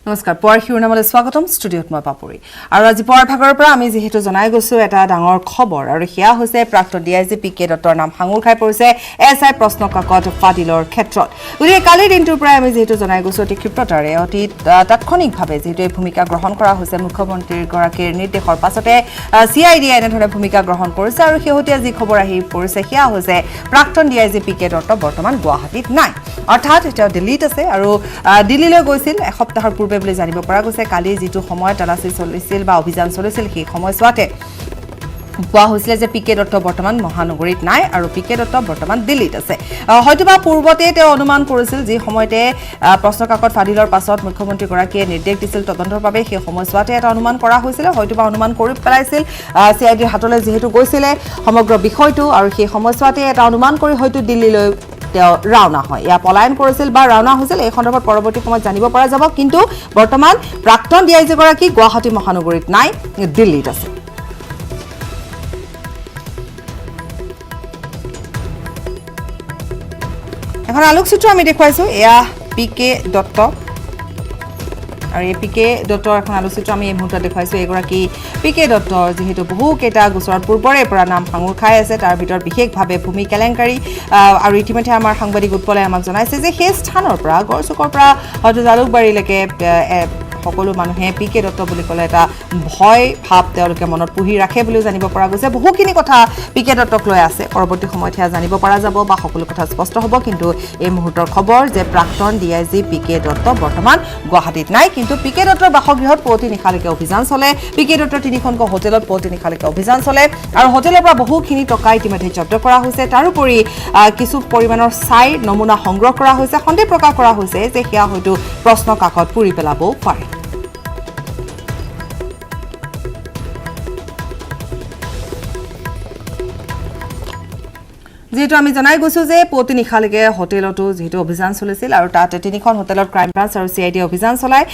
নমস্কাৰ পুৱাৰ শিৰোনামলৈ স্বাগতম ষ্টুডিঅ'ত মই পাপৰি আৰু আজি পুৱাৰ ভাগৰ পৰা আমি যেহেতু জনাই গৈছো এটা ডাঙৰ খবৰ আৰু হিয়া হৈছে প্ৰাক্তন ডিআইজি পিকে দত্তৰ নাম হাঙুৰ খাই পৰিছে এছআই প্ৰশ্ন কাকত ফাদিলৰ ক্ষেত্ৰত গতিকে কালিৰ দিনটোৰ পৰা আমি যেহেতু জনাই গৈছো অতি ক্ষিপ্ৰতাৰে অতি তাৎক্ষণিকভাৱে যেহেতু এই ভূমিকা গ্ৰহণ কৰা হৈছে মুখ্যমন্ত্ৰীৰ গৰাকীৰ নিৰ্দেশৰ পাছতে সিআইডিয়ে এনেধৰণে ভূমিকা গ্ৰহণ কৰিছে আৰু শেহতীয়া যি খবৰ আহি পৰিছে হিয়া হৈছে প্ৰাক্তন ডিআইজি পিকে দত্ত বৰ্তমান গুৱাহাটীত নাই অৰ্থাৎ তেওঁ দিল্লীত আছে আৰু দিল্লীলৈ গৈছিল এসপ্তাহৰ পূৰ্বে বুলি জানিব পৰা গৈছে কালি যেটো সময় তালাচী চলিছিল বা অভিযান চলিছিল সেই সময়ছোৱাতে কোৱা হৈছিল যে পিকে দত্ত বৰ্তমান মহানগৰীত নাই আৰু পিকে দত্ত বৰ্তমান দিল্লীত আছে হয়তোবা পূৰ্বতে তেওঁ অনুমান কৰিছিল যে সময়তে প্ৰশ্নকাকত ফাদিলৰ পাছত মুখ্যমন্ত্ৰী গৰাকীয়ে নিৰ্দেশ দিছিল তদন্তৰ বাবে সেই সময়ছোৱাতে এটা অনুমান কৰা হৈছিল হয়তোবা অনুমান কৰি পেলাইছিল সিআইডিৰ হাতলৈ যেহেতু গৈছিলে সমগ্ৰ বিষয়টো আৰু সেই সময়ছোৱাতে এটা অনুমান কৰি হয়তো দিল্লীলৈ তেওঁ ৰাওনা হয় ইয়া পলায়ন কৰিছিল বা ৰাওনা হৈছিল এই সন্দৰ্ভত পৰৱৰ্তী সময়ত জানিব পৰা যাব কিন্তু বৰ্তমান প্ৰাক্তন ডিআইজি গৰাকী গুৱাহাটী মহানগৰীত নাই দিল্লীত আছে এখন আলোকচিত্ৰ আমি দেখুৱাইছো এয়া পিকে দত্ত আৰু এই পিকে দত্তৰ এখন আলোকচিত্ৰ আমি এই মুহূৰ্তত দেখুৱাইছো এগৰাকী পিকে দত্তৰ যেহেতু বহুকেইটা গোচৰৰ পূৰ্বৰে পৰা নাম সাঙুৰ খাই আছে তাৰ ভিতৰত বিশেষভাৱে ভূমি কেলেংকাৰী আৰু ইতিমধ্যে আমাৰ সাংবাদিক উৎপলে আমাক জনাইছে যে সেই স্থানৰ পৰা গড়চুকৰ পৰা হয়তো জালুকবাৰীলৈকে সকলো মানুহে পিকে দত্ত বুলি ক'লে এটা ভয় ভাৱ তেওঁলোকে মনত পুহি ৰাখে বুলিও জানিব পৰা গৈছে বহুখিনি কথা পিকে দত্তক লৈ আছে পৰৱৰ্তী সময়ত হেয়া জানিব পৰা যাব বা সকলো কথা স্পষ্ট হ'ব কিন্তু এই মুহূৰ্তৰ খবৰ যে প্ৰাক্তন ডিআইজি পিকে দত্ত বৰ্তমান গুৱাহাটীত নাই কিন্তু পিকে দত্তৰ বাসগৃহত পুৱতি নিশালৈকে অভিযান চলে পিকে দত্তৰ তিনিখনকৈ হোটেলত পুৱতি নিশালৈকে অভিযান চলে আৰু হোটেলৰ পৰা বহুখিনি টকা ইতিমধ্যে জব্দ কৰা হৈছে তাৰোপৰি কিছু পৰিমাণৰ ছাই নমুনা সংগ্ৰহ কৰা হৈছে সন্দেহ প্ৰকাশ কৰা হৈছে যে হেয়া হয়তো প্ৰশ্ন কাকত পুৰি পেলাবও পাৰে যেহেতু আমি জনাই গৈছো যে পুৱতি নিশালৈকে হোটেলতো যেহেতু অভিযান চলিছিল আৰু তাতে তিনিখন হোটেলত ক্ৰাইম ব্ৰাঞ্চ আৰু সিআইডি অভিযান চলায়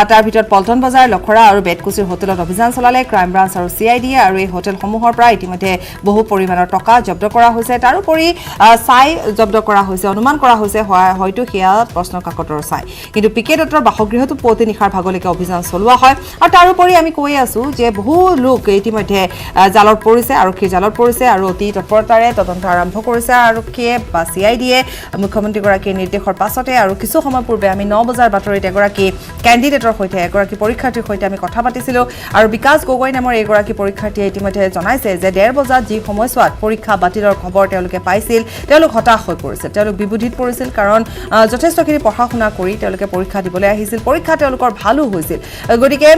তাৰ ভিতৰত পল্টন বজাৰ লখৰা আৰু বেতকুছিৰ হোটেলত অভিযান চলালে ক্ৰাইম ব্ৰাঞ্চ আৰু সিআইডি আৰু এই হোটেলসমূহৰ পৰা ইতিমধ্যে বহু পৰিমাণৰ টকা জব্দ কৰা হৈছে তাৰোপৰি ছাই জব্দ কৰা হৈছে অনুমান কৰা হৈছে হয়তো সেয়া প্ৰশ্ন কাকতৰ ছাই কিন্তু পিকে দত্তৰ বাসগৃহতো পুৱতি নিশাৰ ভাগলৈকে অভিযান চলোৱা হয় আৰু তাৰোপৰি আমি কৈ আছো যে বহু লোক ইতিমধ্যে জালত পৰিছে আৰক্ষীৰ জালত পৰিছে আৰু অতি তৎপৰতাৰে তদন্ত আৰম্ভ কৰিছে আৰক্ষীয়ে বা সিআইডিয়ে মুখ্যমন্ত্ৰী গৰাকীৰ নিৰ্দেশৰ পাছতে আৰু কিছু সময় পূৰ্বে আমি 9 বজাৰ বাতৰিত এগৰাকী কেণ্ডিডেটৰ সৈতে এগৰাকী পৰীক্ষাৰ্থীৰ সৈতে আমি কথা পাতিছিলো আৰু বিকাশ গগৈ নামৰ এগৰাকী পৰীক্ষাৰ্থীয়ে ইতিমধ্যে জনাইছে যে 1:30 বজাত যি সময়ছোৱাত পৰীক্ষা বাতিলৰ খবৰ তেওঁলোকে পাইছিল তেওঁলোক হতাশ হৈ পৰিছিল তেওঁলোক বিবুধিত পৰিছিল কাৰণ যথেষ্টখিনি পঢ়া শুনা কৰি তেওঁলোকে পৰীক্ষা দিবলৈ আহিছিল পৰীক্ষা তেওঁলোকৰ ভালো হৈছিল গতিকে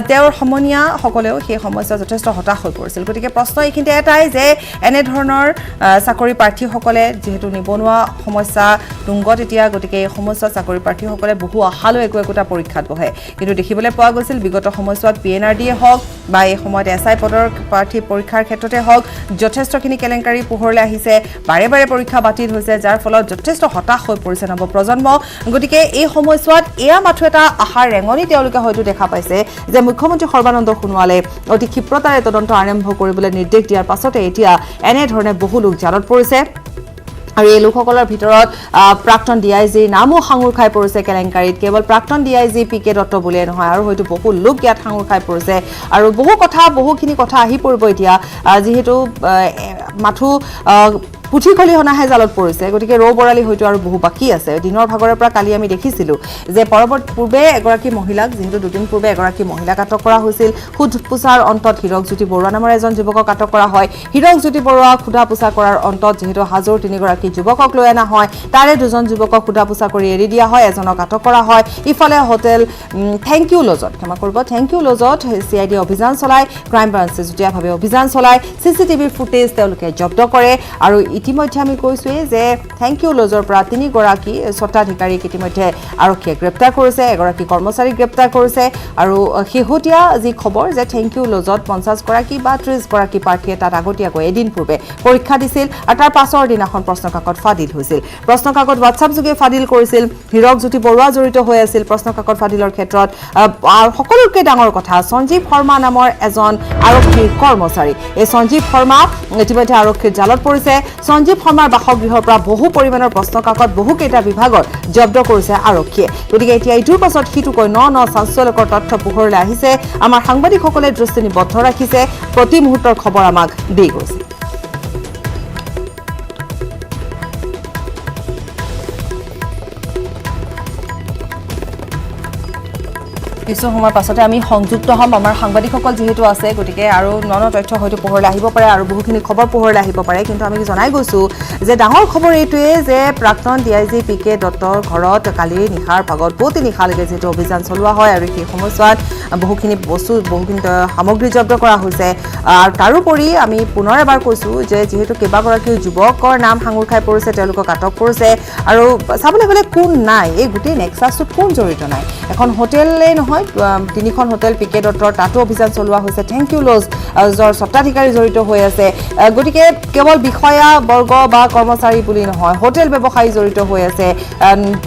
তেওঁৰ সমনীয়া সকলেও সেই সময়ছোৱাত যথেষ্ট হতাশ হৈ পৰিছিল গতিকে প্ৰশ্ন এইখিনিতে এটাই যে এনে ধৰণৰ চাকৰি প্ৰাৰ্থীসকলে যেহেতু নিবনুৱা সমস্যা তুংগত এতিয়া গতিকে এই সমস্যা চাকৰি প্ৰাৰ্থীসকলে বহু আশালৈ একোটা পৰীক্ষাত বহে কিন্তু দেখিবলৈ পোৱা গৈছিল বিগত সময়ছোৱাত পিএনআৰডিয়ে হওক বা এই সময়ত এছআই পদৰ প্ৰাৰ্থী পৰীক্ষাৰ ক্ষেত্ৰতে হওক যথেষ্টখিনি কেলেংকাৰী পোহৰলৈ আহিছে বাৰে বাৰে পৰীক্ষা বাতিল হৈছে যাৰ ফলত যথেষ্ট হতাশ হৈ পৰিছে নৱপ্ৰজন্ম গতিকে এই সময়ছোৱাত এয়া মাথো এটা আশাৰ ৰেঙনি তেওঁলোকে হয়তো দেখা পাইছে যে মুখ্যমন্ত্ৰী সৰ্বানন্দ সোণোৱালে অতি ক্ষিপ্ৰতাৰে তদন্ত আৰম্ভ কৰিবলৈ নিৰ্দেশ দিয়াৰ পাছতে এতিয়া এনেধৰণে বহু লোক জালত পৰিছে আৰু এই লোকসকলৰ ভিতৰত প্ৰাক্তন ডিআইজিৰ নামো সাঙুৰ খাই পৰিছে কেলেংকাৰীত কেৱল প্ৰাক্তন ডিআইজি পিকে দত্ত বুলিয়ে নহয় আৰু হয়তো বহু লোক ইয়াত সাঙুৰ খাই পৰিছে আৰু বহুখিনি কথা আহি পৰিব এতিয়া যিহেতু মাথো পুঠি খলিহনাহে জালত পৰিছে গতিকে ৰৌ বৰালি হয়তো আৰু বহু বাকী আছে দিনৰ ভাগৰে পৰা কালি আমি দেখিছিলো যে পূৰ্বে এগৰাকী মহিলাক যেহেতু দুদিন পূৰ্বে এগৰাকী মহিলাক আটক কৰা হৈছিল খুদপোছাৰ অন্তত হীৰকজ্যোতি বৰুৱা নামৰ এজন যুৱকক আটক কৰা হয় হীৰকজ্যোতি বৰুৱা খুদাপোছা কৰাৰ অন্তত যেহেতু হাজোৰ 3গৰাকী যুৱকক লৈ অনা হয় তাৰে 2জন যুৱকক খুদাপোছা কৰি এৰি দিয়া হয় এজনক আটক কৰা হয় ইফালে হোটেল থেংক ইউ লজত সিআইডি অভিযান চলায় ক্ৰাইম ব্ৰাঞ্চে যুটীয়াভাৱে অভিযান চলায় চিচিটিভিৰ ফুটেজ তেওঁলোকে জব্দ কৰে আৰু ইতিমধ্যে আমি কৈছোৱে যে থেংক ইউ লজৰ পৰা 3গৰাকী স্বত্বাধিকাৰীক ইতিমধ্যে আৰক্ষীয়ে গ্ৰেপ্তাৰ কৰিছে এগৰাকী কৰ্মচাৰীক গ্ৰেপ্তাৰ কৰিছে আৰু শেহতীয়া যি খবৰ যে থেংক ইউ লজত 50গৰাকী বা 30গৰাকী প্ৰাৰ্থীয়ে তাত আগতীয়াকৈ এদিন পূৰ্বে পৰীক্ষা দিছিল আৰু তাৰ পাছৰ দিনাখন প্ৰশ্নকাকত ফাদিল হৈছিল প্ৰশ্নকাকত হোৱাটছআপ যোগে ফাদিল কৰিছিল হীৰকজ্যোতি বৰুৱা জড়িত হৈ আছিল প্ৰশ্নকাকত ফাদিলৰ ক্ষেত্ৰত সকলোতকৈ ডাঙৰ কথা সঞ্জীৱ শৰ্মা নামৰ এজন আৰক্ষীৰ কৰ্মচাৰী এই সঞ্জীৱ শৰ্মা ইতিমধ্যে আৰক্ষীৰ জালত পৰিছে সঞ্জীৱ শৰ্মাৰ বাসগৃহৰ পৰা বহু পৰিমাণৰ প্ৰশ্ন কাকত বহুকেইটা বিভাগৰ জব্দ কৰিছে আৰক্ষীয়ে গতিকে এতিয়া ইটোৰ পাছত সিটোকৈ ন চাঞ্চল্যকৰ তথ্য পোহৰলৈ আহিছে আমাৰ সাংবাদিকসকলে দৃষ্টি নিবদ্ধ ৰাখিছে প্ৰতি মুহূৰ্তৰ খবৰ আমাক দি গৈছে কিছু সময়ৰ পাছতে আমি সংযুক্ত হ'ম আমাৰ সাংবাদিকসকল যেহেতু আছে গতিকে আৰু নন তথ্য হয়তো পোহৰলৈ আহিব পাৰে আৰু বহুখিনি খবৰ পোহৰলৈ আহিব পাৰে কিন্তু আমি জনাই গৈছো যে ডাঙৰ খবৰ এইটোৱে যে প্ৰাক্তন ডিআইজি পিকে দত্তৰ ঘৰত কালি নিশাৰ ভাগত পুৱতি নিশালৈকে যেহেতু অভিযান চলোৱা হয় আৰু সেই সময়ছোৱাত বহুখিনি বস্তু বহুখিনি সামগ্ৰী জব্দ কৰা হৈছে আৰু তাৰোপৰি আমি পুনৰ এবাৰ কৈছো যে যেহেতু কেইবাগৰাকী যুৱকৰ নাম সাঙুৰ খাই পৰিছে তেওঁলোকক আটক কৰিছে আৰু চাবলৈ গ'লে কোন নাই এই গোটেই নেক্সাছটোত কোন জড়িত নাই এখন হোটেলে নহয় তিনিখন হোটেল পিকে দত্তৰ তাতো অভিযান চলোৱা হৈছে থেংক ইউ লজ যৰ স্বত্বাধিকাৰী জড়িত হৈ আছে গতিকে কেৱল বিষয়া বৰ্গ বা কৰ্মচাৰী বুলি নহয় হোটেল ব্যৱসায়ী জড়িত হৈ আছে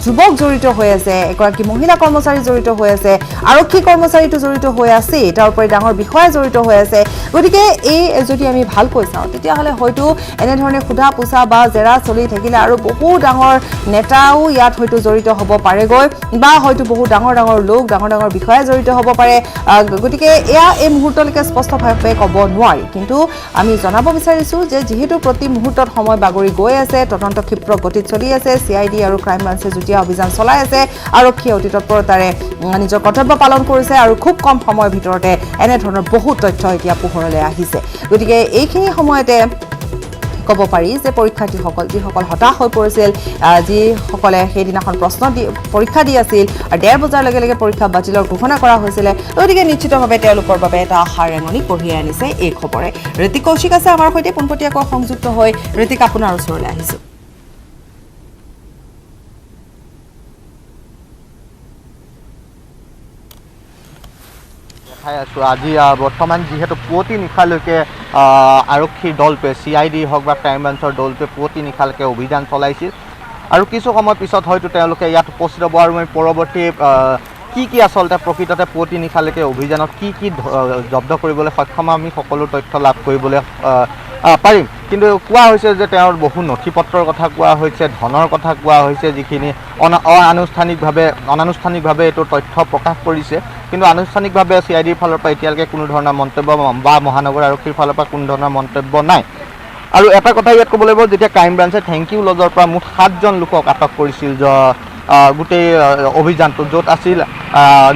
যুৱক জড়িত হৈ আছে এগৰাকী মহিলা কৰ্মচাৰী জড়িত হৈ আছে আৰক্ষী কৰ্মচাৰীটো জড়িত হৈ আছে তাৰ উপৰি ডাঙৰ বিষয়া জড়িত হৈ আছে গতিকে এই যদি আমি ভালকৈ চাওঁ তেতিয়াহ'লে হয়তো এনেধৰণে সোধা পোছা বা জেৰা চলি থাকিলে আৰু বহু ডাঙৰ নেতাও ইয়াত হয়তো জড়িত হ'ব পাৰেগৈ বা হয়তো বহু ডাঙৰ লোক ডাঙৰ বিষয়া জড়িত হ'ব পাৰে গতিকে এয়া এই মুহূৰ্তলৈকে স্পষ্টভাৱে ক'ব নোৱাৰি কিন্তু আমি জনাব বিচাৰিছোঁ যে যিহেতু প্ৰতি মুহূৰ্তত সময় বাগৰি গৈ আছে তদন্ত ক্ষিপ্ৰ গতিত চলি আছে চিআইডি আৰু ক্ৰাইম ব্ৰাঞ্চে যুটীয়া অভিযান চলাই আছে আৰক্ষীয়ে অতি তৎপৰতাৰে নিজৰ কৰ্তব্য পালন কৰিছে আৰু খুব কম সময়ৰ ভিতৰতে এনেধৰণৰ বহু তথ্য এতিয়া পোহৰলৈ আহিছে গতিকে এইখিনি সময়তে ক'ব পাৰি যে পৰীক্ষাৰ্থীসকল যিসকল হতাশ হৈ পৰিছিল যিসকলে সেইদিনাখন পৰীক্ষা দি আছিল আৰু 1:30 বজাৰ লগে লগে পৰীক্ষা বাতিলৰ ঘোষণা কৰা হৈছিলে গতিকে নিশ্চিতভাৱে তেওঁলোকৰ বাবে এটা আশাৰ ৰেঙনি কঢ়িয়াই আনিছে এই খবৰে ঋতিক কৌশিক আছে আমাৰ সৈতে পোনপটীয়াকৈ সংযুক্ত হৈ ঋতিক আপোনাৰ ওচৰলৈ আহিছোঁ আজি বৰ্তমান যেহেতু পুৱতি নিশালৈকে আৰক্ষীৰ দলটোৱে চিআইডি হওক বা ক্ৰাইম ব্ৰাঞ্চৰ দলটোৱে পুৱতি নিশালৈকে অভিযান চলাইছিল আৰু কিছু সময় পিছত হয়তো তেওঁলোকে ইয়াত উপস্থিত হ'ব আৰু মই পৰৱৰ্তী কি আচলতে প্ৰকৃততে পুৱতি নিশালৈকে অভিযানত কি জব্দ কৰিবলৈ সক্ষম আমি সকলো তথ্য লাভ কৰিবলৈ পাৰিম কিন্তু কোৱা হৈছে যে তেওঁৰ বহু নথি পত্ৰৰ কথা কোৱা হৈছে ধনৰ কথা কোৱা হৈছে যিখিনি অনানুষ্ঠানিকভাৱে এইটো তথ্য প্ৰকাশ কৰিছে কিন্তু আনুষ্ঠানিকভাৱে চিআইডিৰ ফালৰ পৰা এতিয়ালৈকে কোনো ধৰণৰ মন্তব্য বা মহানগৰ আৰক্ষীৰ ফালৰ পৰা কোনো ধৰণৰ মন্তব্য নাই আৰু এটা কথা ইয়াত ক'ব লাগিব যেতিয়া ক্ৰাইম ব্ৰাঞ্চে থেংক ইউ লজৰ পৰা মুঠ 7জন লোকক আটক কৰিছিল গোটেই অভিযানটো য'ত আছিল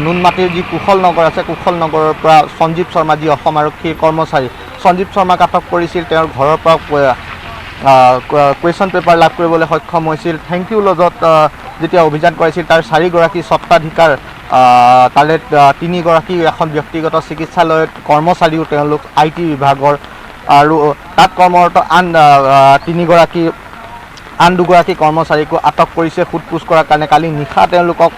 নুনমাটিৰ যি কুশল নগৰ আছে কুশল নগৰৰ পৰা সঞ্জীৱ শৰ্মা যি অসম আৰক্ষীৰ কৰ্মচাৰী সঞ্জীৱ শৰ্মাক আটক কৰিছিল তেওঁৰ ঘৰৰ পৰা কুৱেশ্যন পেপাৰ লাভ কৰিবলৈ সক্ষম হৈছিল থেংক ইউ লজত যেতিয়া অভিযান কৰাইছিল তাৰ 4গৰাকী স্বত্বাধিকাৰ তাৰে 3গৰাকী এখন ব্যক্তিগত চিকিৎসালয়ত কৰ্মচাৰীও তেওঁলোক IT বিভাগৰ আৰু তাত কৰ্মৰত আন দুগৰাকী কৰ্মচাৰীকো আটক কৰিছে সোধপোছ কৰাৰ কাৰণে কালি নিশা তেওঁলোকক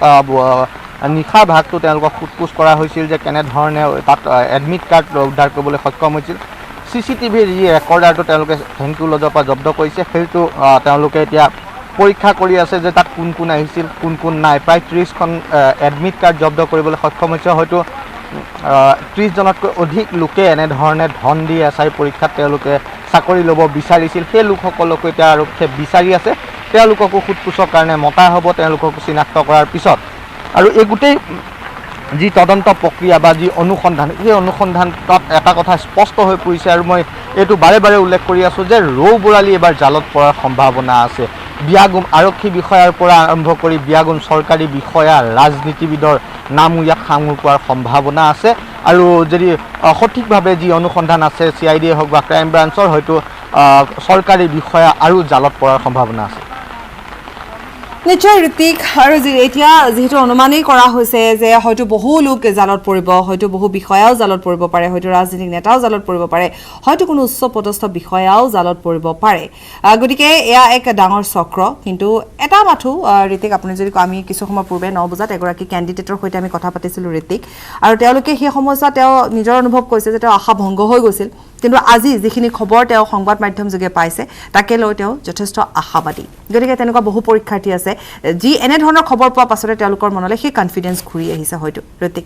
নিশাৰ ভাগটো তেওঁলোকক সোধপোছ কৰা হৈছিল যে কেনেধৰণে তাত এডমিট কাৰ্ড উদ্ধাৰ কৰিবলৈ সক্ষম হৈছিল CCTVৰ যি ৰেকৰ্ডাৰটো তেওঁলোকে থেংক ইউ লজৰ পৰা জব্দ কৰিছে সেইটো তেওঁলোকে এতিয়া পৰীক্ষা কৰি আছে যে তাত কোন আহিছিল কোন নাই প্ৰায় 30খন এডমিট কাৰ্ড জব্দ কৰিবলৈ সক্ষম হৈছে হয়তো 30জনতকৈ অধিক লোকে এনেধৰণে ধন দি SI পৰীক্ষাত তেওঁলোকে চাকৰি ল'ব বিচাৰিছিল সেই লোকসকলকো এতিয়া আৰক্ষীয়ে বিচাৰি আছে তেওঁলোককো সোধপোছৰ কাৰণে মতা হ'ব তেওঁলোককো চিনাক্ত কৰাৰ পিছত আৰু এই গোটেই যি তদন্ত প্ৰক্ৰিয়া বা যি অনুসন্ধান এই অনুসন্ধানত এটা কথা স্পষ্ট হৈ পৰিছে আৰু মই এইটো বাৰে উল্লেখ কৰি আছোঁ যে ৰৌ বৰালি এবাৰ জালত পৰাৰ সম্ভাৱনা আছে বিয়াগুম আৰক্ষী বিষয়াৰ পৰা আৰম্ভ কৰি বিয়াগুম চৰকাৰী বিষয়া ৰাজনীতিবিদৰ নামো ইয়াত সাঙুৰ পোৱাৰ সম্ভাৱনা আছে আৰু যদি সঠিকভাৱে যি অনুসন্ধান আছে চিআইডিয়ে হওক বা ক্ৰাইম ব্ৰাঞ্চৰ হয়তো চৰকাৰী বিষয়া আৰু জালত পৰাৰ সম্ভাৱনা আছে নিশ্চয় ঋতিক আৰু এতিয়া যেহেতু অনুমানেই কৰা হৈছে যে হয়তো বহু লোক জালত পৰিব হয়তো বহু বিষয়াও জালত পৰিব পাৰে হয়তো ৰাজনীতিক নেতাও জালত পৰিব পাৰে হয়তো কোনো উচ্চ পদস্থ বিষয়াও জালত পৰিব পাৰে গতিকে এয়া এক ডাঙৰ চক্ৰ কিন্তু এটা মাথো ঋতিক আপুনি যদি আমি কিছু সময় পূৰ্বে 9 বজাত এগৰাকী কেণ্ডিডেটৰ সৈতে আমি কথা পাতিছিলোঁ ঋতিক আৰু তেওঁলোকে সেই সময়ছোৱাত তেওঁ নিজৰ অনুভৱ কৰিছে যে তেওঁ আশা ভংগ হৈ গৈছিল কিন্তু আজি যিখিনি খবৰ তেওঁ সংবাদ মাধ্যম যোগে পাইছে তাকে লৈ তেওঁ যথেষ্ট আশাবাদী গতিকে তেনেকুৱা বহু পৰীক্ষাৰ্থী আছে যি এনে ধৰণৰ খবৰ পোৱা পাছতে তেওঁলোকৰ মনলৈ সেই কনফিডেন্স ঘূৰি আহিছে হয়তো ঋতিক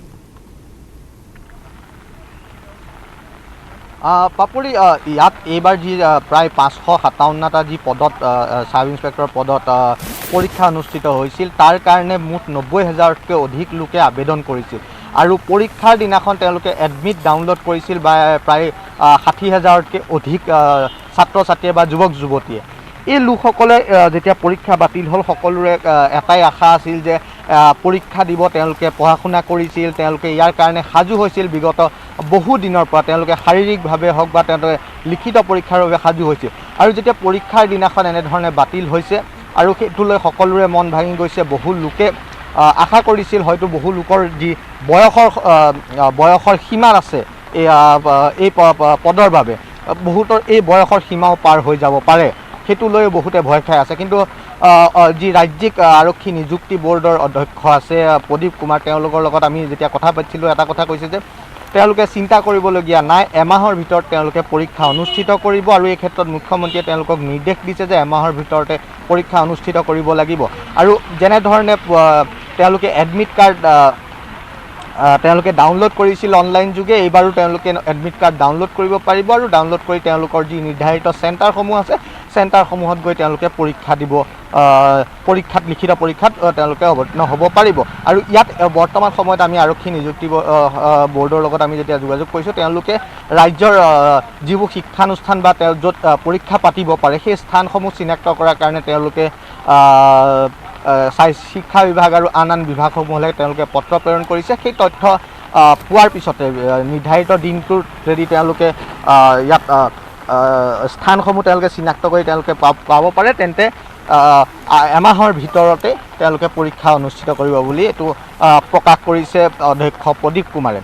পাপৰি ইয়াত এইবাৰ যি প্ৰায় 557টা যি পদত চাব ইন্সপেক্টৰ পদত পৰীক্ষা অনুষ্ঠিত হৈছিল তাৰ কাৰণে মুঠ 90,000তকৈ অধিক লোকে আবেদন কৰিছিল আৰু পৰীক্ষাৰ দিনাখন তেওঁলোকে এডমিট ডাউনলোড কৰিছিল বা প্ৰায় 60,000তকৈ অধিক ছাত্ৰ ছাত্ৰীয়ে বা যুৱক যুৱতীয়ে এই লোকসকলে যেতিয়া পৰীক্ষা বাতিল হ'ল সকলোৰে এটাই আশা আছিল যে পৰীক্ষা দিব তেওঁলোকে পঢ়া শুনা কৰিছিল তেওঁলোকে ইয়াৰ কাৰণে সাজু হৈছিল বিগত বহু দিনৰ পৰা তেওঁলোকে শাৰীৰিকভাৱে হওক বা তেওঁলোকে লিখিত পৰীক্ষাৰ বাবে সাজু হৈছিল আৰু যেতিয়া পৰীক্ষাৰ দিনাখন এনেধৰণে বাতিল হৈছে আৰু সেইটোলৈ সকলোৰে মন ভাঙি গৈছে বহু লোকে আশা কৰিছিল হয়তো বহু লোকৰ যি বয়সৰ সীমা আছে এই পদৰ বাবে বহুতৰ এই বয়সৰ সীমাও পাৰ হৈ যাব পাৰে সেইটো লৈ বহুতে ভয় খাই আছে কিন্তু যি ৰাজ্যিক আৰক্ষী নিযুক্তি বোৰ্ডৰ অধ্যক্ষ আছে প্ৰদীপ কুমাৰ তেওঁলোকৰ লগত আমি যেতিয়া কথা পাতিছিলোঁ এটা কথা কৈছে যে তেওঁলোকে চিন্তা কৰিবলগীয়া নাই এমাহৰ ভিতৰত তেওঁলোকে পৰীক্ষা অনুষ্ঠিত কৰিব আৰু এই ক্ষেত্ৰত মুখ্যমন্ত্ৰীয়ে তেওঁলোকক নিৰ্দেশ দিছে যে এমাহৰ ভিতৰতে পৰীক্ষা অনুষ্ঠিত কৰিব লাগিব আৰু যেনেধৰণে তেওঁলোকে এডমিট কাৰ্ড তেওঁলোকে ডাউনলোড কৰিছিল অনলাইন যোগে এইবাৰো তেওঁলোকে এডমিট কাৰ্ড ডাউনলোড কৰিব পাৰিব আৰু ডাউনলোড কৰি তেওঁলোকৰ যি নিৰ্ধাৰিত চেণ্টাৰসমূহ আছে চেণ্টাৰসমূহত গৈ তেওঁলোকে পৰীক্ষা দিব পৰীক্ষাত লিখিত পৰীক্ষাত তেওঁলোকে অৱতীৰ্ণ হ'ব পাৰিব আৰু ইয়াত বৰ্তমান সময়ত আমি আৰক্ষী নিযুক্তি বোৰ্ডৰ লগত আমি যেতিয়া যোগাযোগ কৰিছোঁ তেওঁলোকে ৰাজ্যৰ যিবোৰ শিক্ষানুষ্ঠান বা য'ত পৰীক্ষা পাতিব পাৰে সেই স্থানসমূহ চিনাক্ত কৰাৰ কাৰণে তেওঁলোকে শিক্ষা বিভাগ আৰু আন বিভাগসমূহলৈ তেওঁলোকে পত্ৰ প্ৰেৰণ কৰিছে সেই তথ্য পোৱাৰ পিছতে নিৰ্ধাৰিত দিনটোত যদি তেওঁলোকে ইয়াত স্থানসমূহ তেওঁলোকে চিনাক্ত কৰি তেওঁলোকে পাব পাৰে তেন্তে এমাহৰ ভিতৰতে তেওঁলোকে পৰীক্ষা অনুষ্ঠিত কৰিব বুলি এইটো প্ৰকাশ কৰিছে অধ্যক্ষ প্ৰদীপ কুমাৰে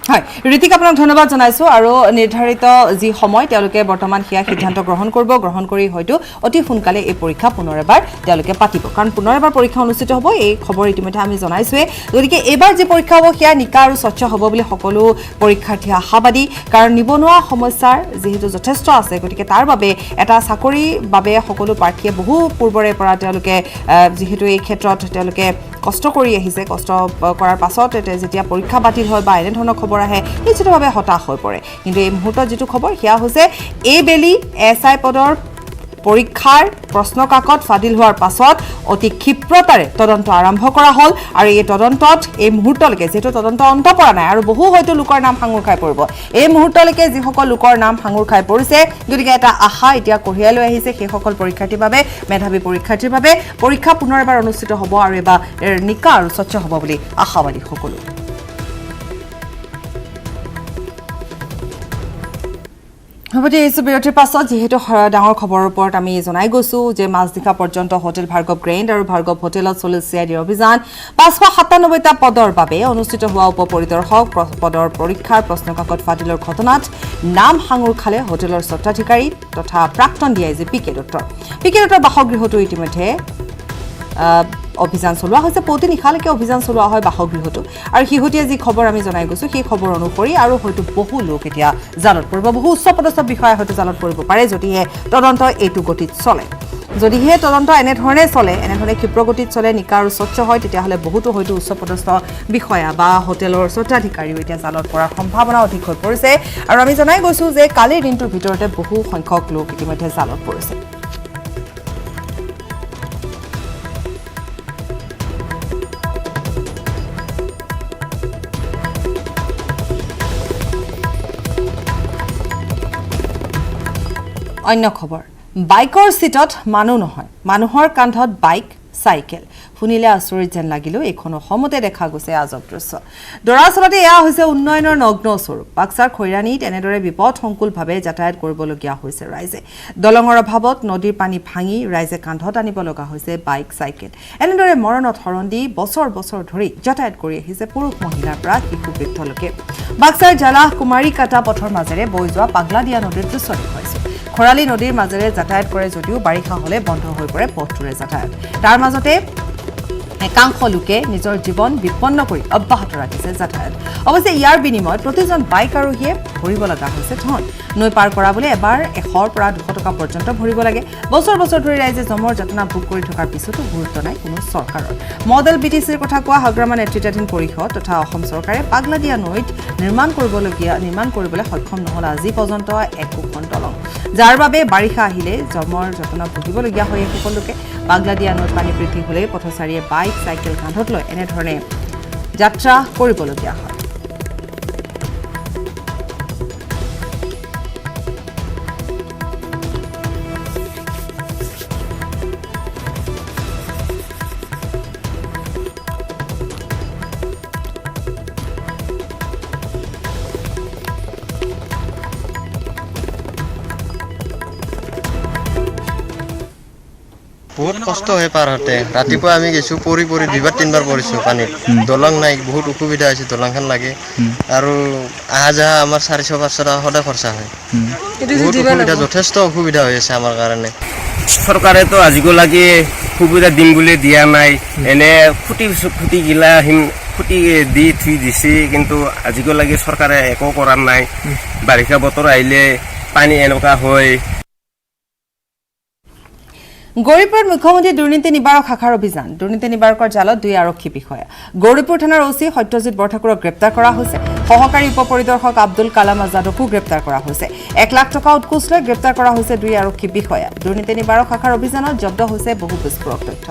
হয় ঋতিক আপোনাক ধন্যবাদ জনাইছো আৰু নিৰ্ধাৰিত যি সময় তেওঁলোকে বৰ্তমান হিয়া সিদ্ধান্ত গ্ৰহণ কৰি হয়তো অতি সোনকালে এই পৰীক্ষা পুনৰ এবাৰ তেওঁলোকে পাতিব কাৰণ পুনৰ এবাৰ পৰীক্ষা অনুষ্ঠিত হ'ব এই খবৰ ইতিমধ্যে আমি জনাইছোৱে গতিকে এবাৰ যি পৰীক্ষা হ'ব হিয়া নিকা আৰু স্বচ্ছ হ'ব বুলি সকলো পৰীক্ষাৰ্থী আশাবাদী কাৰণ নিবনুৱা সমস্যাৰ যেহেতু যথেষ্ট আছে গতিকে তাৰ বাবে এটা চাকৰিৰ বাবে সকলো প্ৰাৰ্থীয়ে বহু পূৰ্বৰে পৰা তেওঁলোকে যেহেতু এই ক্ষেত্ৰত তেওঁলোকে কষ্ট কৰি আহিছে কষ্ট কৰাৰ পাছত যেতিয়া পৰীক্ষা বাতিল হয় বা এনে ধৰণৰ খবৰ আহে নিশ্চিতভাৱে হতাশ হৈ পৰে কিন্তু এই মুহূৰ্তত যিটো খবৰ সেয়া হৈছে এই বেলি এছআই পদৰ পৰীক্ষাৰ প্ৰশ্ন কাকত ফাদিল হোৱাৰ পাছত অতি ক্ষিপ্ৰতাৰে তদন্ত আৰম্ভ কৰা হ'ল আৰু এই তদন্তত এই মুহূৰ্তলৈকে যেহেতু তদন্ত অন্ত পৰা নাই আৰু বহু হয়তো লোকৰ নাম সাঙুৰ খাই পৰিব এই মুহূৰ্তলৈকে যিসকল লোকৰ নাম সাঙুৰ খাই পৰিছে গতিকে এটা আশা এতিয়া কঢ়িয়াই লৈ আহিছে সেইসকল পৰীক্ষাৰ্থীৰ বাবে মেধাৱী পৰীক্ষাৰ্থীৰ বাবে পৰীক্ষা পুনৰ এবাৰ অনুষ্ঠিত হ'ব আৰু এবাৰ নিকা আৰু স্বচ্ছ হ'ব বুলি আশাবাদী সকলো হবতি এই বিৰতিৰ পাছত যেহেতু ডাঙৰ খবৰৰ ওপৰত আমি জনাই গৈছো যে মাজনিশা পৰ্যন্ত হোটেল ভাৰ্গৱ গ্ৰেণ্ড আৰু ভাৰ্গৱ হোটেলত চলিল চিআইডিৰ অভিযান 597টা পদৰ বাবে অনুষ্ঠিত হোৱা উপপৰিদৰ্শক পদৰ পৰীক্ষাৰ প্ৰশ্নকাকত ফাদিলৰ ঘটনাত নাম সাঙুৰ খালে হোটেলৰ স্বত্বাধিকাৰী তথা প্ৰাক্তন ডিআইজি পিকে দত্তৰ বাসগৃহটো ইতিমধ্যে অভিযান চলোৱা হৈছে পুৱতি নিশালৈকে অভিযান চলোৱা হয় বাসগৃহটো আৰু শেহতীয়া যি খবৰ আমি জনাই গৈছোঁ সেই খবৰ অনুসৰি আৰু হয়তো বহু লোক এতিয়া জালত পৰিব বহু উচ্চপদস্থ বিষয়া হয়তো জালত পৰিব পাৰে যদিহে তদন্ত এইটো গতিত চলে যদিহে তদন্ত এনেধৰণে চলে এনেধৰণে ক্ষিপ্ৰগতিত চলে নিকা আৰু স্বচ্ছ হয় তেতিয়াহ'লে বহুতো হয়তো উচ্চপদস্থ বিষয়া বা হোটেলৰ স্বত্বাধিকাৰীও এতিয়া জালত পৰাৰ সম্ভাৱনা অধিক হৈ পৰিছে আৰু আমি জনাই গৈছোঁ যে কালিৰ দিনটোৰ ভিতৰতে বহু সংখ্যক লোক ইতিমধ্যে জালত পৰিছে অন্য খবৰ বাইকৰ সিটত মানুহ নহয় মানুহৰ কান্ধত বাইক সাইকেল শুনিলে আচৰিত যেন লাগিলেও এখন অসমতে দেখা গৈছে আজব দৃশ্য দৰাচলতে এয়া হৈছে উন্নয়নৰ নগ্ন স্বৰূপ বাক্সাৰ খৈৰাণীত এনেদৰে বিপদসংকুলভাৱে যাতায়াত কৰিবলগীয়া হৈছে ৰাইজে দলঙৰ অভাৱত নদীৰ পানী ভাঙি ৰাইজে কান্ধত আনিব লগা হৈছে বাইক সাইকেল এনেদৰে মৰণত হৰণ দি বছৰ বছৰ ধৰি যাতায়াত কৰি আহিছে পুৰুষ মহিলাৰ পৰা শিশু বৃদ্ধলৈকে বাক্সাৰ জালাহ কুমাৰী কাটা পথৰ মাজেৰে বৈ যোৱা পাগলাদিয়া নদীৰ দৃশ্য দেখুৱাইছে খৰালি নদীৰ মাজেৰে যাতায়াত কৰে যদিও বাৰিষা হলে বন্ধ হৈ পৰে পথটোৰে যাতায়াত তাৰ মাজতে একাংশ লোকে নিজৰ জীৱন বিপন্ন কৰি অব্যাহত ৰাখিছে যাতায়াত অৱশ্যে ইয়াৰ বিনিময়ত প্ৰতিজন বাইক আৰোহীয়ে ভৰিব লগা হৈছে ধন নৈ পাৰ কৰাবলৈ এবাৰ 100 পৰা 200 টকা পৰ্যন্ত ভৰিব লাগে বছৰ বছৰ ধৰি ৰাইজে জমৰ যাতনা ভোগ কৰি থকাৰ পিছতো গুৰুত্ব নাই কোনো চৰকাৰৰ মডেল বিটিচিৰ কথা কোৱা হাগ্ৰামা নেতৃত্বাধীন পৰিষদ তথা অসম চৰকাৰে পাগলাদিয়া নৈত নিৰ্মাণ কৰিবলৈ সক্ষম নহল আজি পৰ্যন্ত একোখন দলং যাৰ বাবে বাৰিষা আহিলে জমৰ যাতনা ভুগিবলগীয়া হয় সকলোকে পাগলাদিয়া নৈত পানী বৃদ্ধি হ'লে পথচাৰীয়ে বাইক চাইকেল কান্ধত লৈ এনেধৰণে যাত্ৰা কৰিবলগীয়া হয় বহুত কষ্ট হয় পাৰ হতে ৰাতিপুৱা আমি গেছো পৰি দুইবাৰ তিনবাৰ পৰিছো পানীত দলং নাই বহুত অসুবিধা হৈছে দলংখন লাগে আৰু আহা যাহা আমাৰ 400-500 টাকা সদায় খৰচা হয় বহুত অসুবিধা যথেষ্ট অসুবিধা হৈ আছে আমাৰ কাৰণে চৰকাৰে তো আজিকো লাগি সুবিধা দিম বুলি দিয়া নাই এনে খুঁটি গিলা খুঁটি দি থৈ দিছে কিন্তু আজিকো লাগি চৰকাৰে একো কৰা নাই বাৰিষা বতৰ আহিলে পানী এনেকুৱা হয় গৌৰীপুৰত মুখ্যমন্ত্ৰী দুৰ্নীতি নিবাৰক শাখাৰ অভিযান দুৰ্নীতি নিবাৰকৰ জালত 2 আৰক্ষী বিষয়া গৌৰীপুৰ থানাৰ ওসি সত্যজিৎ বৰঠাকুৰক গ্ৰেপ্তাৰ কৰা হৈছে সহকাৰী উপপৰিদৰ্শক আব্দুল কালাম আজাদকো গ্ৰেপ্তাৰ কৰা হৈছে 1 লাখ টকা উৎকোচ লৈ গ্ৰেপ্তাৰ কৰা হৈছে 2 আৰক্ষী বিষয়া দুৰ্নীতি নিবাৰক শাখাৰ অভিযানত জব্দ হৈছে বহু বিস্ফোৰক তথ্য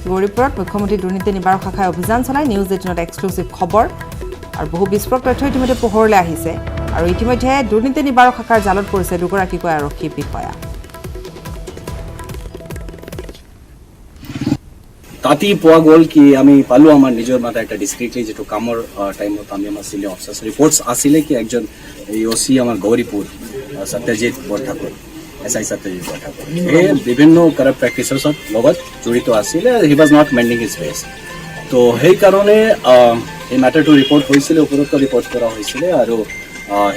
গৌৰীপুৰত মুখ্যমন্ত্ৰী দুৰ্নীতি নিবাৰক শাখাই অভিযান চলাই নিউজ 18ত এক্সক্লুসিভ খবৰ আৰু বহু বিস্ফোৰক তথ্য ইতিমধ্যে পোহৰলৈ আহিছে আৰু ইতিমধ্যে দুৰ্নীতি নিবাৰক শাখাৰ জালত পৰিছে দুগৰাকীকৈ আৰক্ষী বিষয়া তাতি পোৱা গ'ল কি আমি পালো আমাৰ নিজৰ মাতে একটা ডিস্ট্ৰিক্টলি যেটো কামৰ টাইমত আমি আমাৰ সিনিয়ৰ অফিচাৰ্স ৰিপৰ্টস আছিলে কি একজন ওসি আমাৰ গৌৰীপুৰ সত্যজিৎ বৰঠাকুৰ এসআই সত্যজিৎ বৰঠাকুৰ এই বিভিন্ন কাৰাপ্ট প্ৰেক্টিসেছত লগত জড়িত আছিলে he was not mending his ways তো সেই কাৰণে এই ম্যাটাৰটো ৰিপৰ্ট হৈছিলে উপৰোক্ত ৰিপৰ্ট কৰা হৈছিলে আৰু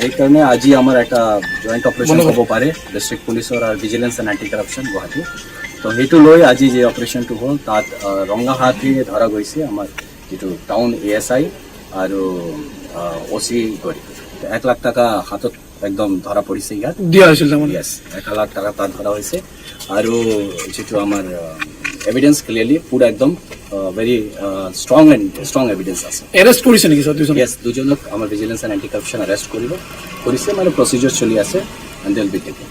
সেই কাৰণে আজি আমাৰ এটা জয়েন্ট অপাৰেশ্যন হ'ব পাৰে ডিস্ট্ৰিক্ট পুলিচৰ আৰু vigilance and anti corruption Guwahati তো সেইটো লৈ আজি যে অপাৰেশ্যনটো হ'ল তাত ৰঙাহাটী ধৰা গৈছে আমাৰ যিটো টাউন এএসআই আৰু ওসি কৰি 1 লাখ টকা হাতত একদম ধৰা পৰিছে ইয়াত দিয়া হৈছিল ইয়েছ 1 লাখ টকা তাত ধৰা হৈছে আৰু যিটো আমাৰ এভিডেন্স ক্লিয়াৰলি পুৰা একদম very strong evidence আছে arrest কৰিছে নেকি স্যাৰ দুজন yes দুজনক আমাৰ vigilance and anti corruption arrest কৰিছে মানে প্ৰচিডিউৰ চলি আছে and they'll be taken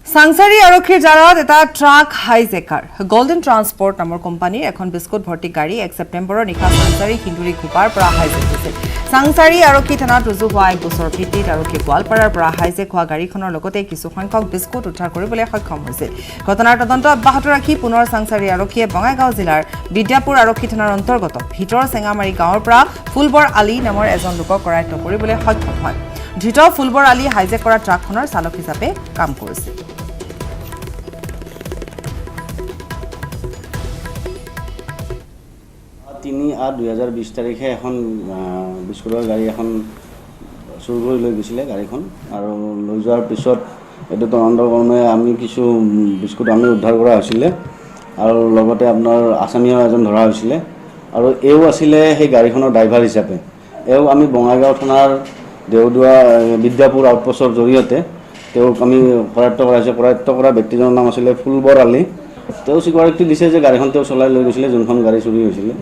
সাংসাৰী আৰক্ষীৰ জালত এটা ট্ৰাক হাইজেকাৰ গোল্ডেন ট্ৰান্সপৰ্ট নামৰ কোম্পানীৰ এখন বিস্কুট ভৰ্তি গাড়ী 1 ছেপ্টেম্বৰৰ নিশা সাংসাৰী হিন্দুৰী ঘোপাৰ পৰা হাইজেক হৈছিল সাংসাৰী আৰক্ষী থানাত ৰুজু হোৱা এক গোচৰ ভিত্তিত আৰক্ষী গোৱালপাৰাৰ পৰা হাইজেক হোৱা গাড়ীখনৰ লগতে কিছু সংখ্যক বিস্কুট উদ্ধাৰ কৰিবলৈ সক্ষম হৈছিল ঘটনাৰ তদন্ত অব্যাহত ৰাখি পুনৰ সাংসাৰী আৰক্ষীয়ে বঙাইগাঁও জিলাৰ বিদ্যাপুৰ আৰক্ষী থানাৰ অন্তৰ্গত ভিতৰ চেঙামাৰী গাঁৱৰ পৰা ফুলবৰ আলী নামৰ এজন লোকক কৰায়ত্ব কৰিবলৈ সক্ষম হয় ধৃত ফুলবৰ আলী হাইজেক কৰা ট্ৰাকখনৰ চালক হিচাপে কাম কৰিছিল 3/8/2020 তাৰিখে এখন বিস্কুটৰ গাড়ী এখন চুৰ কৰি লৈ গৈছিলে গাড়ীখন আৰু লৈ যোৱাৰ পিছত এইটো তদন্ত কৰ্মে আমি কিছু বিস্কুট আমি উদ্ধাৰ কৰা হৈছিলে আৰু লগতে আপোনাৰ আসামীয় এজন ধৰা হৈছিলে আৰু এও আছিলে সেই গাড়ীখনৰ ড্ৰাইভাৰ হিচাপে এও আমি বঙাইগাঁও থানাৰ দেউদুৱা বিদ্যাপুৰ আউটপোষ্টৰ জৰিয়তে তেওঁক আমি কৰায়ত্ব কৰা ব্যক্তিজনৰ নাম আছিলে ফুলবৰ আলী তেওঁ স্বীকাৰোক্তি দিছে যে গাড়ীখন তেওঁ চলাই লৈ গৈছিলে যোনখন গাড়ী চুৰি হৈছিলে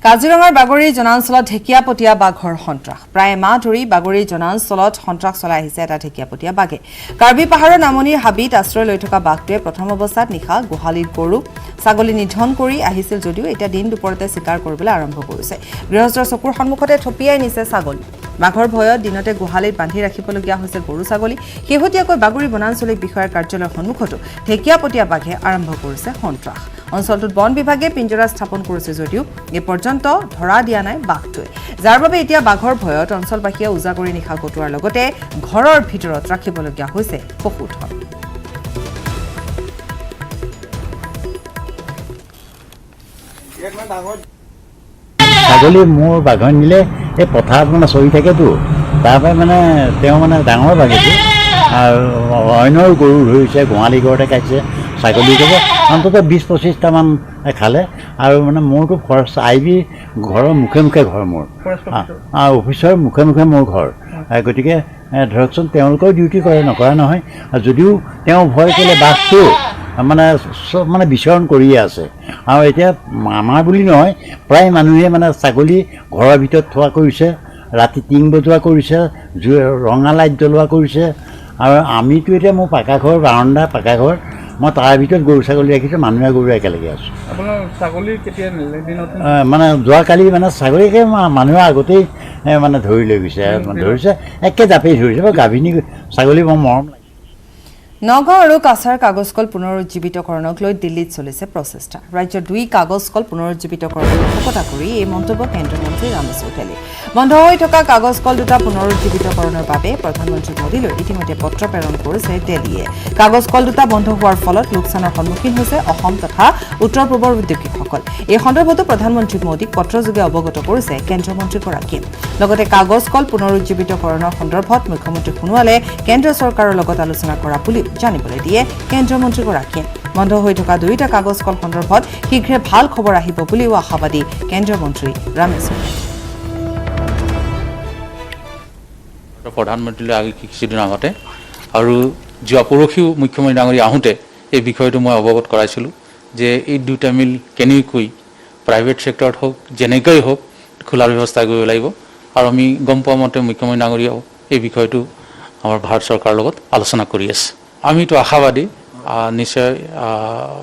কাজিৰঙাৰ বাগৰি জনাঞ্চলত ঢেকিয়াপতীয়া বাঘৰ সন্ত্ৰাস প্ৰায় মাহ ধৰি বাগৰি জনাঞ্চলত সন্ত্ৰাস চলাই আহিছে এটা ঢেকিয়াপতীয়া বাঘে কাৰ্বি পাহাৰৰ নামনিৰ হাবিত আশ্ৰয় লৈ থকা বাঘটোৱে প্ৰথম অৱস্থাত নিশা গুহালিৰ গৰু ছাগলী নিধন কৰি আহিছিল যদিও এতিয়া দিন দুপৰতে চিকাৰ কৰিবলৈ আৰম্ভ কৰিছে গৃহস্থৰ চকুৰ সন্মুখতে থপিয়াই নিছে ছাগলী বাঘৰ ভয়ত দিনতে গুহালিত বান্ধি ৰাখিবলগীয়া হৈছে গৰু ছাগলী শেহতীয়াকৈ বাগৰি বনাঞ্চলিক বিষয়াৰ কাৰ্যালয়ৰ সন্মুখতো ঢেকিয়াপতীয়া বাঘে আৰম্ভ কৰিছে সন্ত্ৰাস অঞ্চলটোত বন বিভাগে পিঞ্জৰা স্থাপন কৰিছে যদিও এই পৰ্যন্ত ধৰা দিয়া নাই বাঘটোৱে যাৰ বাবে এতিয়া বাঘৰ ভয়ত অঞ্চলবাসীয়ে উজাগৰি নিশা কটোৱাৰ লগতে ঘৰৰ ভিতৰত ৰাখিবলগীয়া হৈছে পশুধন ছাগলী মোৰ বাঘৰ নিলে এই পথাৰত মানে চৰি থাকেতো তাৰপৰা মানে তেওঁ মানে ডাঙৰ বাগিছে আৰু অন্যৰ গৰু ধৰিছে, গোহালি ঘৰতে খাইছে, ছাগলী খাইছে, অন্ততঃ 20-25টামান খালে। আৰু মানে মোৰতো ফৰেষ্ট আইবি ঘৰৰ মুখে মুখে ঘৰ মোৰ, অফিচৰ মুখে মুখে মোৰ ঘৰ। গতিকে ধৰকচোন তেওঁলোকেও ডিউটি কৰে, নকৰা নহয়। যদিও তেওঁ ভয় কৰিলে বাঘটো মানে চব মানে বিচৰণ কৰিয়ে আছে। আৰু এতিয়া আমাৰ বুলি নহয়, প্ৰায় মানুহে মানে ছাগলী ঘৰৰ ভিতৰত থোৱা কৰিছে, ৰাতি টিং বজোৱা কৰিছে, ৰঙা লাইট জ্বলোৱা কৰিছে। আৰু আমিতো এতিয়া মোৰ পাকা ঘৰ, বাৰাণ্ডা পাকা ঘৰ, মই তাৰ ভিতৰত গৰু ছাগলী ৰাখিছোঁ, মানুহে গৰু একেলগে আছোঁ। মানে যোৱাকালি মানে ছাগলীকে মানুহে আগতেই মানে ধৰি লৈ গৈছে, ধৰিছে একে জাপেই ধৰিছে, গাভিনী ছাগলী বৰ মৰম লাগে। নগাঁও আৰু কাছাৰ কাগজ কল পুনৰুজ্জীৱিতকৰণক লৈ দিল্লীত চলিছে প্ৰচেষ্টা। ৰাজ্যৰ 2 কাগজ কল পুনৰুজ্জীৱিতকৰণৰ পোষকতা কৰি এই মন্তব্য কেন্দ্ৰীয় মন্ত্ৰী ৰমেশ পটেলে। বন্ধ হৈ থকা কাগজ কল দুটা পুনৰুজ্জীৱিতকৰণৰ বাবে প্ৰধানমন্ত্ৰী মোদীলৈ ইতিমধ্যে পত্ৰ প্ৰেৰণ কৰিছে দিল্লীয়ে। কাগজ কল দুটা বন্ধ হোৱাৰ ফলত লোকচানৰ সন্মুখীন হৈছে অসম তথা উত্তৰ পূবৰ উদ্যোগীসকল। এই সন্দৰ্ভতো প্ৰধানমন্ত্ৰী মোদীক পত্ৰযোগে অৱগত কৰিছে কেন্দ্ৰীয় মন্ত্ৰীগৰাকীয়ে। লগতে কাগজ কল পুনৰুজ্জীৱিতকৰণৰ সন্দৰ্ভত মুখ্যমন্ত্ৰী সোণোৱালে কেন্দ্ৰীয় চৰকাৰৰ লগত আলোচনা কৰা বুলি জানিবলৈ দিয়ে কেন্দ্ৰীয় মন্ত্ৰীগৰাকীয়ে। বন্ধ হৈ থকা 2টা কাগজ কল সন্দৰ্ভত শীঘ্ৰে ভাল খবৰ আহিব বুলিও আশাবাদী কেন্দ্ৰীয় মন্ত্ৰী ৰমেশ পটেল। প্ৰধানমন্ত্ৰীলৈ আগে কিছুদিন আগতে আৰু যোৱা পৰহিও মুখ্যমন্ত্ৰী ডাঙৰী আহোঁতে এই বিষয়টো মই অৱগত কৰাইছিলোঁ যে এই 2টা মিল কেনেকৈ প্ৰাইভেট ছেক্টৰত হওক যেনেকৈ হওক খোলাৰ ব্যৱস্থা কৰিব লাগিব। আৰু আমি গম পোৱা মতে মুখ্যমন্ত্ৰী ডাঙৰীয়াও এই বিষয়টো আমাৰ ভাৰত চৰকাৰৰ লগত আলোচনা কৰি আছে। আমিতো আশাবাদী, নিশ্চয়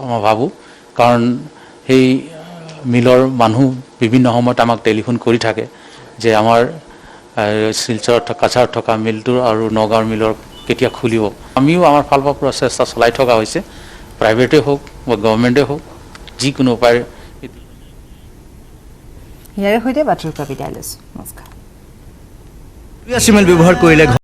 মই ভাবোঁ, কাৰণ সেই মিলৰ মানুহ বিভিন্ন সময়ত আমাক টেলিফোন কৰি থাকে যে আমাৰ শিলচৰত থকা কাছাৰত থকা মিলটোৰ আৰু নগাঁৱৰ মিলৰ কেতিয়া খুলিব। আমিও আমাৰ ফালৰ পৰা প্ৰচেষ্টা চলাই থকা হৈছে, প্ৰাইভেটেই হওক বা গভৰ্ণমেণ্টেই হওক, যিকোনো উপায়। ইয়াৰে সৈতে বাতৰিৰ পৰা বিদায় লৈছোঁ। নমস্কাৰ। চিমেণ্ট ব্যৱহাৰ কৰিলে